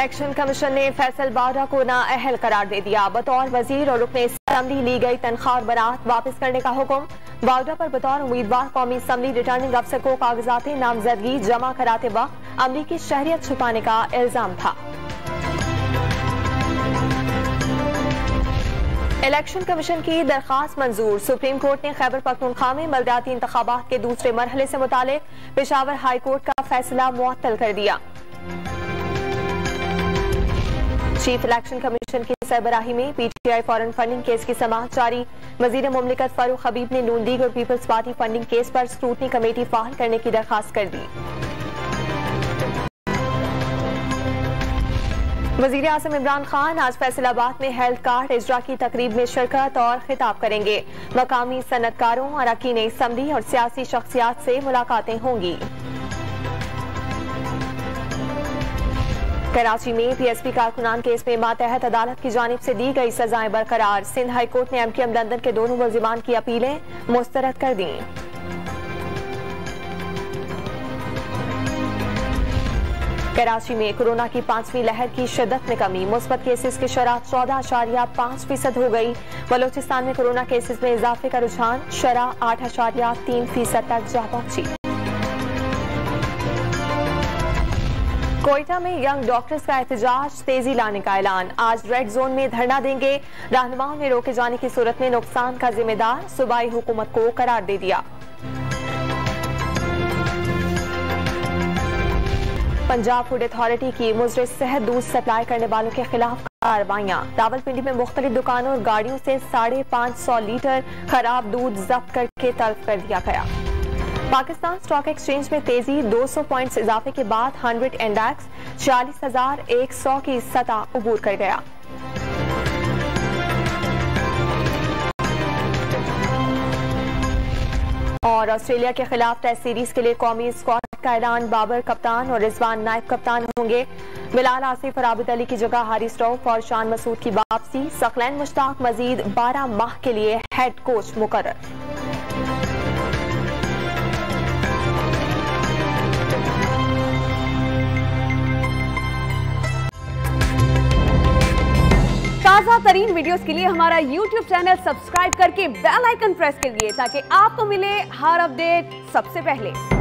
Election commission ने फैसल बारा को नाअहल करार दे दिया। बतौर वजीर और रुकने असम्बली ली गई तनख्वाह और बरात वापस करने का हुक्म। बावडा पर बतौर उम्मीदवार कौमी असम्बली रिटर्निंग अफसर को कागजात नामजदगी जमा कराते वक्त अमली की शहरियत छुपाने का इल्जाम था। इलेक्शन कमीशन की दरखास्त मंजूर। सुप्रीम कोर्ट ने खैबर पख्तूनख्वा में बलदियाती इंतखाबात के दूसरे मरहले से मुतालिक पेशावर हाई कोर्ट का फैसला मुअत्तल कर दिया। चीफ इलेक्शन कमीशन की सरबराही में पीटीआई फॉरेन फंडिंग केस की समाअत जारी। वजीर मुमलिकत फारूक हबीब ने नून लीग और पीपल्स पार्टी फंडिंग केस पर स्क्रूटनी कमेटी फाहल करने की दरखास्त कर दी। वजीर आजम इमरान खान आज फैसलाबाद में हेल्थ कार्ड इजरा की तकरीब में शिरकत और खिताब करेंगे। मकामी सनतकारों, अरकान असम्बली और सियासी शख्सियात से मुलाकातें होंगी। कराची में पीएसपी कारकुनान केस में मातहत अदालत की जानिब से दी गई सजाएं बरकरार। सिंध हाई कोर्ट ने एमकेएम लंदन के दोनों मुल्जिमान की अपीलें मुस्तरद कर दी। कराची में कोरोना की 5वीं लहर की शिद्दत में कमी। मुस्बत केसेस की शरह 14.5% हो गई। बलोचिस्तान में कोरोना केसेस में इजाफे का रुझान शरह 8.3% तक जा पहुंची। कोयटा में यंग डॉक्टर्स का एहतजाज तेजी लाने का ऐलान। आज रेड जोन में धरना देंगे। रहनुमाओं ने रोके जाने की सूरत में नुकसान का जिम्मेदार सूबाई हुकूमत को करार दे दिया। पंजाब फूड अथॉरिटी की मुजरिम सेहत दूध सप्लाई करने वालों के खिलाफ कार्रवाइयां। रावलपिंडी में मुख्तलिफ दुकानों और गाड़ियों से 550 लीटर खराब दूध जब्त करके तलब कर दिया गया। पाकिस्तान स्टॉक एक्सचेंज में तेजी। 200 पॉइंट्स इजाफे के बाद 100 इंडेक्स 40,100 की सतह उबूर कर गया। और ऑस्ट्रेलिया के खिलाफ टेस्ट सीरीज के लिए कौमी स्क्वाड का ऐलान। बाबर कप्तान और रिजवान नायब कप्तान होंगे। बिलाल आसिफ और आबिद अली की जगह हारिस रऊफ और शान मसूद की वापसी। सकलैन मुश्ताक मजीद 12 माह के लिए हेड कोच मुकर्रर। ताज़ा तरीन वीडियोस के लिए हमारा YouTube चैनल सब्सक्राइब करके बेल आइकन प्रेस कीजिए ताकि आपको मिले हर अपडेट सबसे पहले।